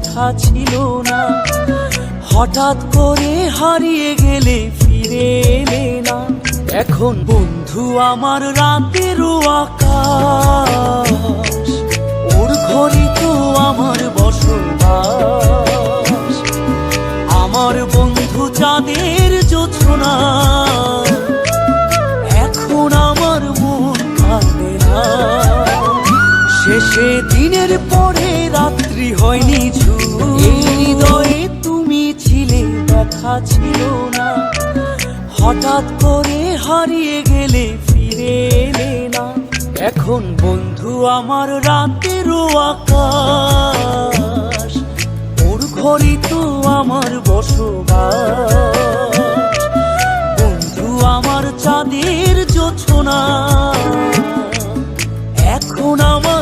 দেখা ছিল না। হঠাৎ করে হারিয়ে গেলে ফিরে এলে না। এখন বন্ধু আমার রাতেরও আকাশ, ওর ঘরে তো আমার বসবাস। আমার বন্ধু চাঁদের জোছনা, এখন আমার মন কাঁদে না। শেষে দিনের পরে রাত্রি হয়নি ঝুম, এই হৃদয়ে তুমি ছিলে দেখা ছিল না। হঠাৎ করে হারিয়ে গেলে ফিরে এলে না। এখন বন্ধু আমার রাতেরও আকাশ, ওর ঘরে তো আমার বসবাস। বন্ধু আমার চাঁদের জোছনা, এখন আমার